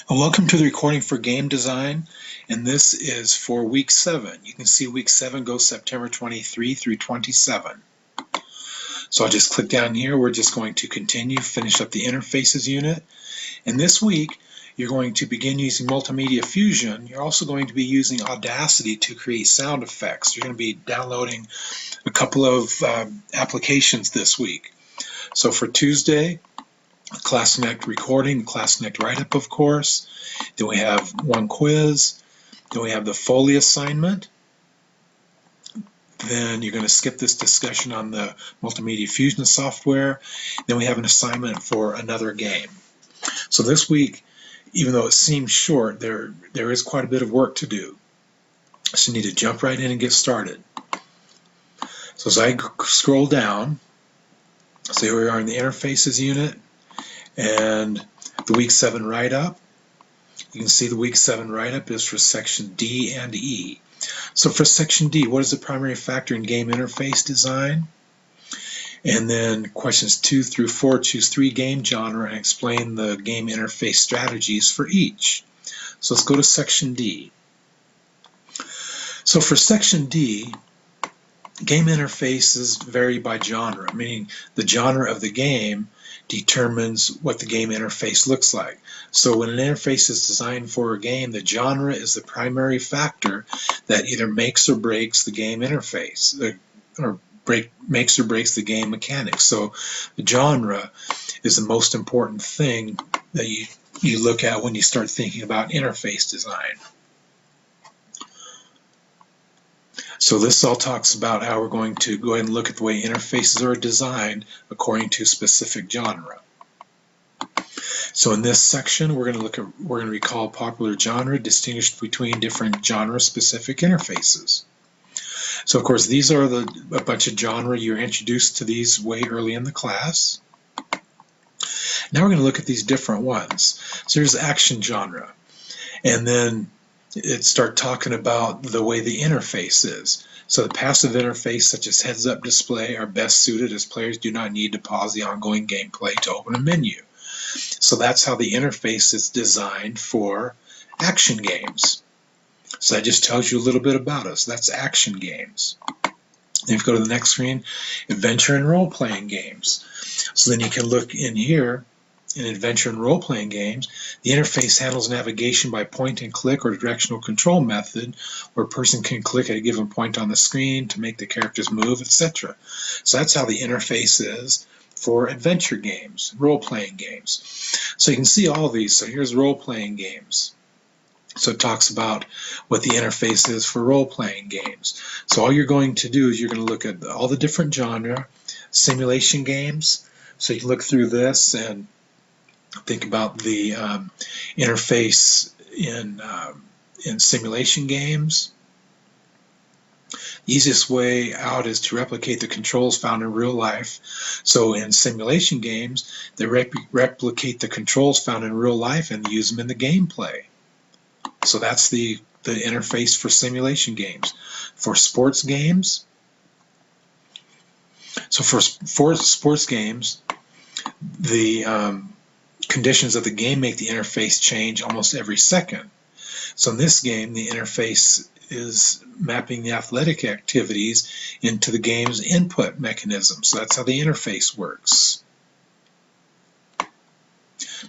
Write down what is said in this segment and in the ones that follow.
And welcome to the recording for game design, and this is for week 7. You can see week 7 goes September 23 through 27. So I'll just click down here. We're just going to continue, finish up the interfaces unit. And this week, you're going to begin using Multimedia Fusion. You're also going to be using Audacity to create sound effects. You're going to be downloading a couple of applications this week. So for Tuesday, Class Connect recording, Class Connect write-up, of course. Then we have one quiz. Then we have the Foley assignment. Then you're going to skip this discussion on the Multimedia Fusion software. Then we have an assignment for another game. So this week, even though it seems short, there is quite a bit of work to do. So you need to jump right in and get started. So as I scroll down, so here we are in the interfaces unit and the week 7 write-up. You can see the week 7 write-up is for section D and E. So for section D, what is the primary factor in game interface design? And then questions 2 through 4, choose 3 game genre and explain the game interface strategies for each. So let's go to section D. So for section D, game interfaces vary by genre, meaning the genre of the game determines what the game interface looks like. So when an interface is designed for a game, the genre is the primary factor that either makes or breaks the game interface, or makes or breaks the game mechanics. So the genre is the most important thing that you look at when you start thinking about interface design. So this all talks about how we're going to go ahead and look at the way interfaces are designed according to specific genre. So in this section, we're going to recall popular genre distinguished between different genre-specific interfaces. So of course, these are a bunch of genre. You're introduced to these way early in the class. Now we're going to look at these different ones. So there's action genre, and then it start talking about the way the interface is. So the passive interface, such as heads-up display, are best suited as players do not need to pause the ongoing gameplay to open a menu. So that's how the interface is designed for action games. So that just tells you a little bit about us. That's action games. Then if you go to the next screen, adventure and role-playing games. So then you can look in here. In adventure and role-playing games, the interface handles navigation by point and click or directional control method, where a person can click at a given point on the screen to make the characters move, etc. So that's how the interface is for adventure games, role-playing games. So you can see all these. So here's role-playing games. So it talks about what the interface is for role-playing games. So all you're going to do is you're going to look at all the different genre, simulation games. So you can look through this and think about the interface in simulation games. The easiest way out is to replicate the controls found in real life. So in simulation games, they replicate the controls found in real life and use them in the gameplay. So that's the interface for simulation games. For sports games, so for sports games, the conditions of the game make the interface change almost every second. So in this game, the interface is mapping the athletic activities into the game's input mechanism. So that's how the interface works.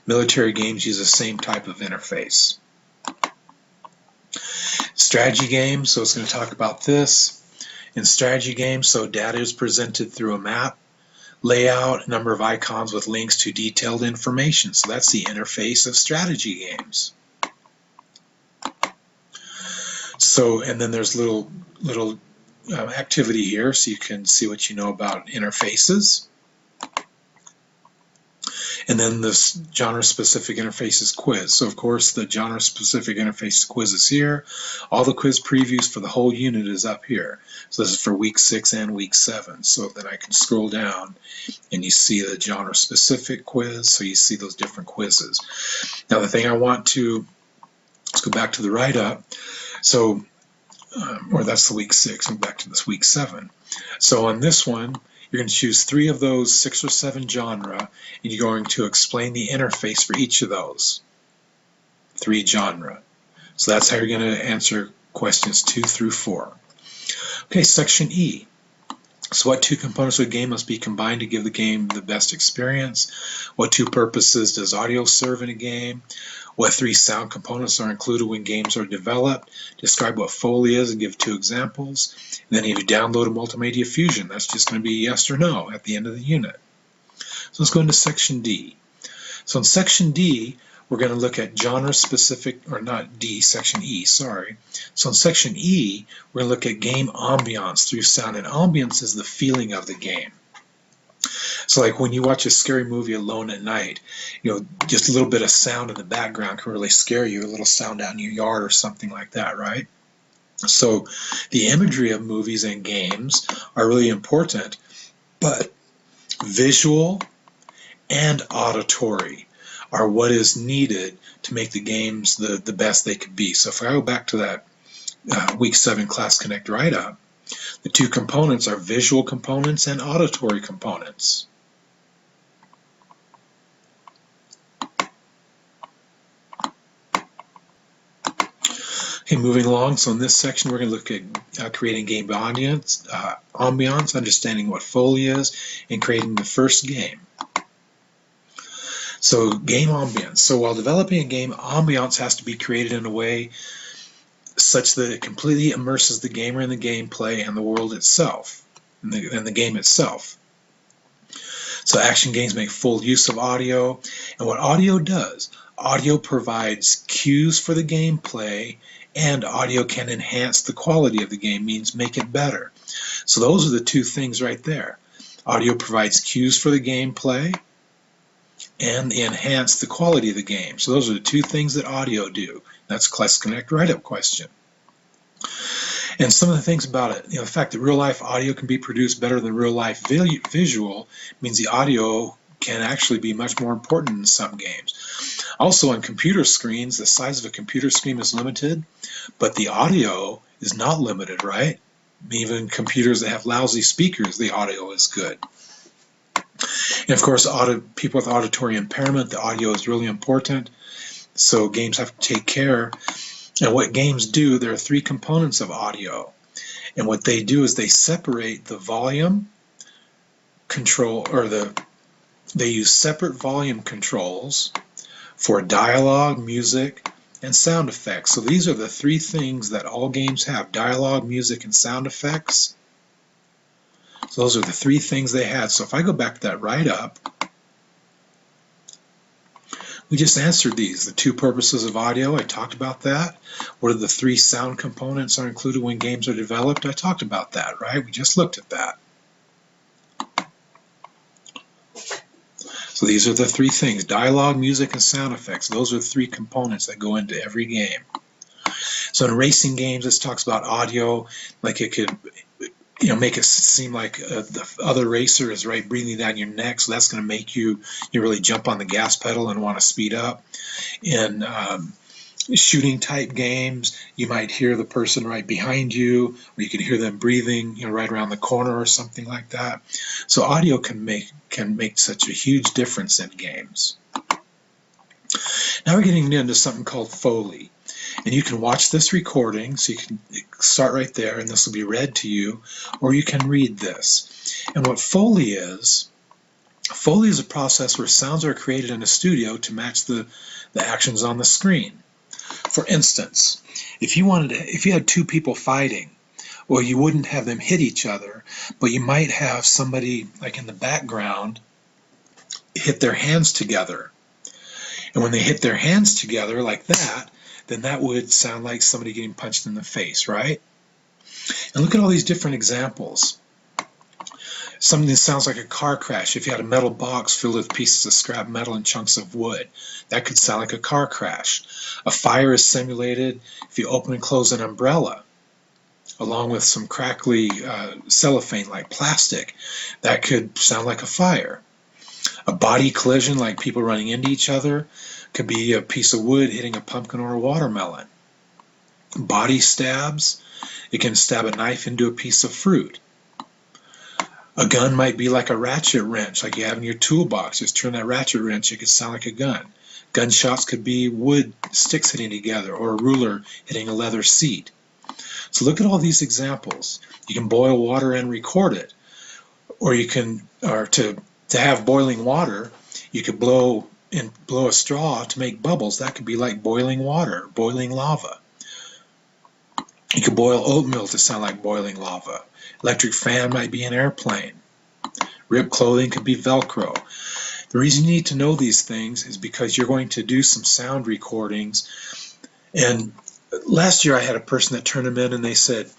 Military games use the same type of interface. Strategy games, so it's going to talk about this. In strategy games, so data is presented through a map, layout, a number of icons with links to detailed information. So that's the interface of strategy games. So, and then there's little activity here so you can see what you know about interfaces. And then this genre-specific interfaces quiz. So of course the genre-specific interfaces quiz is here. All the quiz previews for the whole unit is up here. So this is for week 6 and week 7. So then I can scroll down and you see the genre-specific quiz. So you see those different quizzes. Now the thing I want to, let's go back to the write-up. So, or that's the week 6, and back to this week 7. So on this one, you're going to choose 3 of those 6 or 7 genre, and you're going to explain the interface for each of those. 3 genre. So that's how you're going to answer questions 2 through 4. Okay, section E. So what two components of a game must be combined to give the game the best experience? What two purposes does audio serve in a game? What 3 sound components are included when games are developed? Describe what Foley is and give 2 examples. And then if you download a Multimedia Fusion, that's just going to be yes or no at the end of the unit. So let's go into section D. So in section D, we're going to look at genre-specific, or not D, section E, sorry. So in section E, we're going to look at game ambiance through sound, and ambiance is the feeling of the game. So like when you watch a scary movie alone at night, just a little bit of sound in the background can really scare you, a little sound out in your yard or something like that, right? So the imagery of movies and games are really important, but visual and auditory are what is needed to make the games the best they could be. So if I go back to that week 7 Class Connect write-up, the 2 components are visual components and auditory components. Okay, moving along, so in this section we're going to look at creating game ambiance, understanding what Foley is, and creating the first game. So game ambiance. So while developing a game, ambiance has to be created in a way such that it completely immerses the gamer in the gameplay and the world itself, and the game itself. So action games make full use of audio, and what audio does, audio provides cues for the gameplay, and audio can enhance the quality of the game, means make it better. So those are the 2 things right there. Audio provides cues for the gameplay, and enhance the quality of the game. So those are the 2 things that audio do. That's Class Connect write-up question. And some of the things about it, the fact that real-life audio can be produced better than real-life visual means the audio can actually be much more important in some games. Also on computer screens, the size of a computer screen is limited, but the audio is not limited, right? Even computers that have lousy speakers, the audio is good. And of course, people with auditory impairment, the audio is really important. So games have to take care. And what games do, there are 3 components of audio. And what they do is they separate the volume control, or they use separate volume controls for dialogue, music, and sound effects. So these are the 3 things that all games have: dialogue, music, and sound effects. So those are the 3 things they had. So if I go back to that write-up, we just answered these. The 2 purposes of audio, I talked about that. What are the 3 sound components are included when games are developed? I talked about that, right? We just looked at that. So these are the 3 things: dialogue, music, and sound effects. Those are the 3 components that go into every game. So in racing games, this talks about audio, like it could make it seem like the other racer is right breathing down your neck, so that's going to make you really jump on the gas pedal and want to speed up. In shooting type games, you might hear the person right behind you, or you can hear them breathing right around the corner or something like that. So audio can make such a huge difference in games. Now we're getting into something called Foley. And you can watch this recording, so you can start right there, and this will be read to you, or you can read this. And what Foley is a process where sounds are created in a studio to match the actions on the screen. For instance, if you had 2 people fighting, well, you wouldn't have them hit each other, but you might have somebody, like in the background, hit their hands together. And when they hit their hands together like that, then that would sound like somebody getting punched in the face, right? And look at all these different examples. Something that sounds like a car crash. If you had a metal box filled with pieces of scrap metal and chunks of wood, that could sound like a car crash. A fire is simulated if you open and close an umbrella, along with some crackly cellophane like plastic. That could sound like a fire. A body collision, like people running into each other, could be a piece of wood hitting a pumpkin or a watermelon. Body stabs, it can stab a knife into a piece of fruit. A gun might be like a ratchet wrench, like you have in your toolbox. Just turn that ratchet wrench, it could sound like a gun. Gunshots could be wood sticks hitting together or a ruler hitting a leather seat. So look at all these examples. You can boil water and record it, or you can, or to have boiling water, you could blow a straw to make bubbles. That could be like boiling water, boiling lava. You could boil oatmeal to sound like boiling lava. Electric fan might be an airplane. Ripped clothing could be Velcro. The reason you need to know these things is because you're going to do some sound recordings. And last year I had a person that turned them in and they said,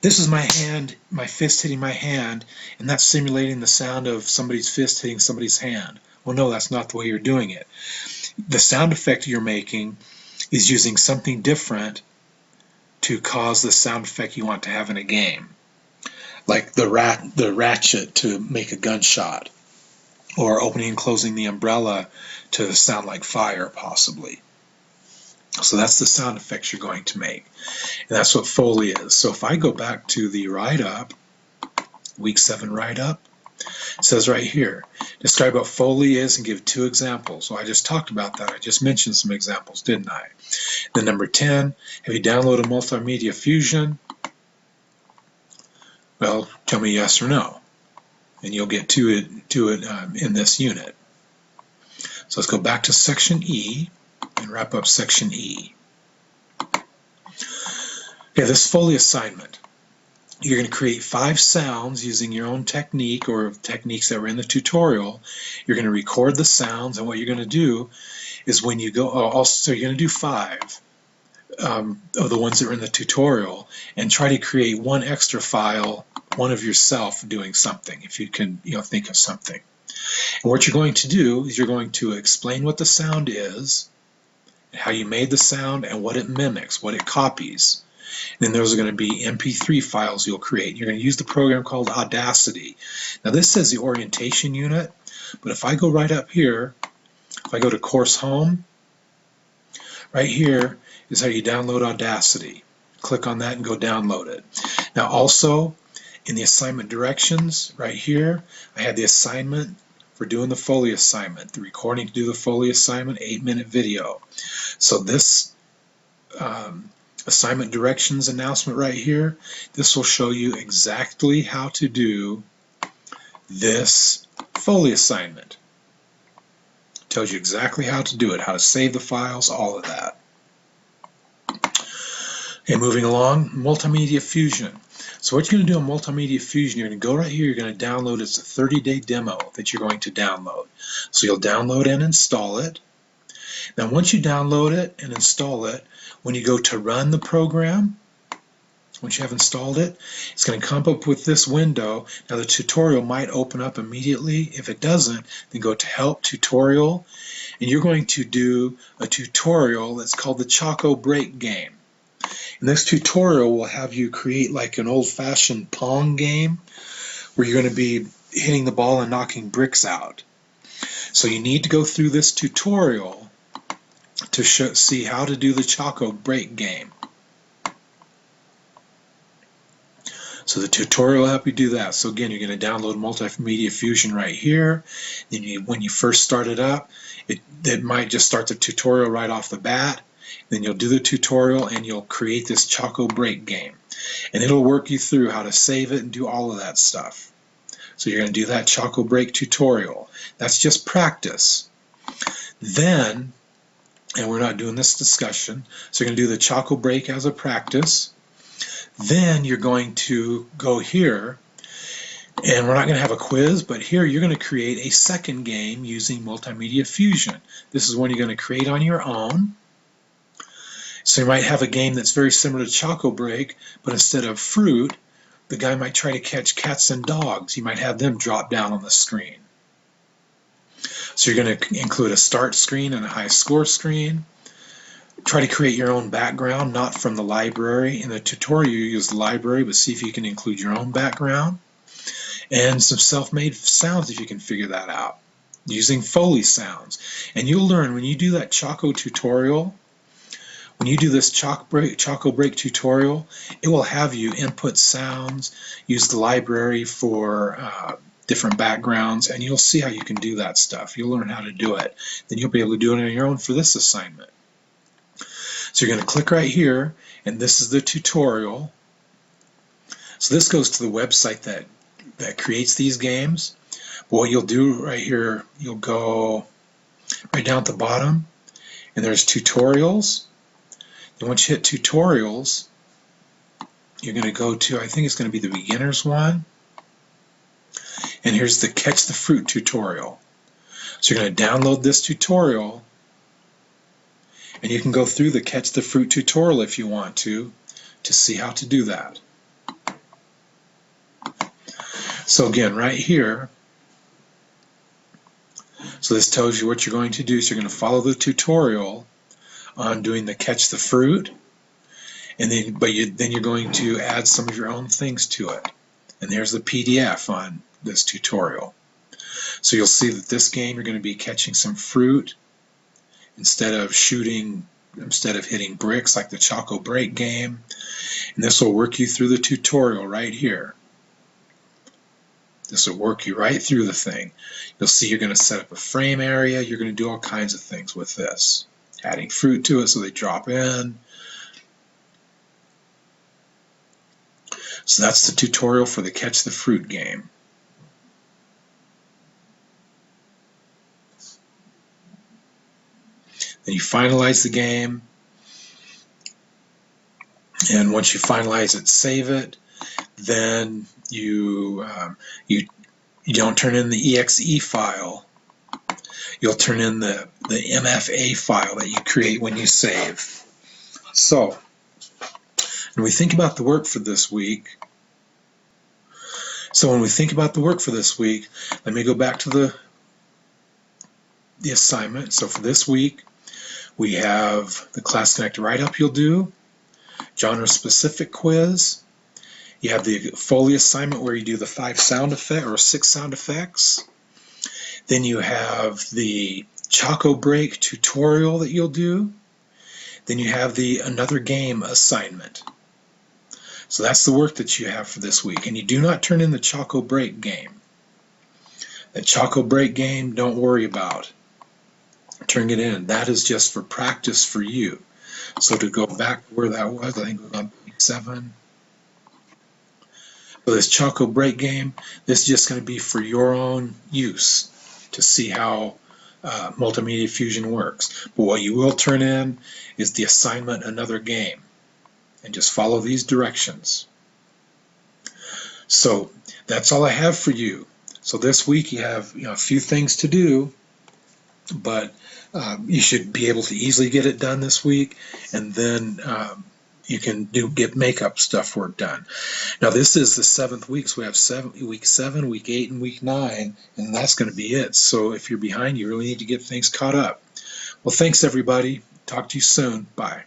this is my hand, my fist hitting my hand, and that's simulating the sound of somebody's fist hitting somebody's hand. Well, no, that's not the way you're doing it. The sound effect you're making is using something different to cause the sound effect you want to have in a game. Like the ratchet to make a gunshot, or opening and closing the umbrella to sound like fire, possibly. So that's the sound effects you're going to make. And that's what Foley is. So if I go back to the write-up, week 7 write-up, it says right here, describe what Foley is and give 2 examples. So I just talked about that. I just mentioned some examples, didn't I? Then number 10, have you downloaded Multimedia Fusion? Well, tell me yes or no, and you'll get to it in this unit. So let's go back to section E and wrap up section E. Okay, this Foley assignment. You're going to create 5 sounds using your own technique or techniques that were in the tutorial. You're going to record the sounds, and what you're going to do is when you go, also you're going to do 5 of the ones that were in the tutorial, and try to create 1 extra file, one of yourself doing something, if you can think of something. And what you're going to do is you're going to explain what the sound is, how you made the sound, and what it mimics, what it copies. And then those are going to be MP3 files you'll create. You're going to use the program called Audacity. Now this says the orientation unit, but if I go right up here, if I go to Course Home, right here is how you download Audacity. Click on that and go download it. Now also, in the assignment directions, right here, I have the assignment for doing the Foley assignment, the recording to do the Foley assignment, 8-minute video. So this assignment directions announcement right here, this will show you exactly how to do this Foley assignment. It tells you exactly how to do it, how to save the files, all of that. Okay, moving along, Multimedia Fusion. So what you're going to do in Multimedia Fusion, you're going to go right here, you're going to download, it's a 30-day demo that you're going to download. So you'll download and install it. Now once you download it and install it, when you go to run the program, once you have installed it, it's going to come up with this window. Now the tutorial might open up immediately. If it doesn't, then go to Help Tutorial, and you're going to do a tutorial that's called the Choco Break game. And this tutorial will have you create like an old-fashioned Pong game where you're going to be hitting the ball and knocking bricks out. So you need to go through this tutorial to see how to do the Choco Break game. So the tutorial will help you do that. So again, you're going to download Multimedia Fusion right here. Then when you first start it up, it might just start the tutorial right off the bat. Then you'll do the tutorial and you'll create this Choco Break game. And it'll work you through how to save it and do all of that stuff. So you're going to do that Choco Break tutorial. That's just practice. Then, and we're not doing this discussion, so you're going to do the Choco Break as a practice. Then you're going to go here, and we're not going to have a quiz, but here you're going to create a second game using Multimedia Fusion. This is one you're going to create on your own. So you might have a game that's very similar to Choco Break, but instead of fruit, the guy might try to catch cats and dogs. You might have them drop down on the screen. So you're going to include a start screen and a high score screen. Try to create your own background, not from the library. In the tutorial you use the library, but see if you can include your own background. And some self-made sounds if you can figure that out, using Foley sounds. And you'll learn when you do that Choco tutorial, when you do this Choco Break tutorial, it will have you input sounds, use the library for different backgrounds, and you'll see how you can do that stuff. You'll learn how to do it. Then you'll be able to do it on your own for this assignment. So you're going to click right here, and this is the tutorial. So this goes to the website that creates these games. But what you'll do right here, you'll go right down at the bottom, and there's tutorials. And once you hit tutorials, you're going to go to, I think it's going to be the beginners one. And here's the Catch the Fruit tutorial. So you're going to download this tutorial, and you can go through the Catch the Fruit tutorial if you want to see how to do that. So again, right here, so this tells you what you're going to do. So you're going to follow the tutorial on doing the Catch the Fruit, and then then you're going to add some of your own things to it. And there's the PDF on this tutorial. So you'll see that this game you're going to be catching some fruit instead of hitting bricks like the Choco Break game. And this will work you through the tutorial right here. This will work you right through the thing. You'll see you're going to set up a frame area. You're going to do all kinds of things with this. Adding fruit to it so they drop in. So that's the tutorial for the Catch the Fruit game. Then you finalize the game, and once you finalize it, save it. Then you don't turn in the exe file. You'll turn in the MFA file that you create when you save. So when we think about the work for this week, let me go back to the assignment. So for this week, we have the Class Connect write-up you'll do, genre-specific quiz. You have the Foley assignment where you do the 5 sound effects or 6 sound effects. Then you have the Choco Break tutorial that you'll do. Then you have the Another Game assignment. So that's the work that you have for this week. And you do not turn in the Choco Break game. The Choco Break game, don't worry about turning it in. That is just for practice for you. So to go back to where that was, I think it was on page 7. So this Choco Break game, this is just going to be for your own use to see how Multimedia Fusion works. But what you will turn in is the assignment Another Game. And just follow these directions. So that's all I have for you. So this week you have a few things to do, but you should be able to easily get it done this week, and then you can get makeup stuff work done. Now this is the 7th week, so we have week 7, week 8, and week 9, and that's going to be it. So if you're behind, you really need to get things caught up. Well, thanks everybody. Talk to you soon. Bye.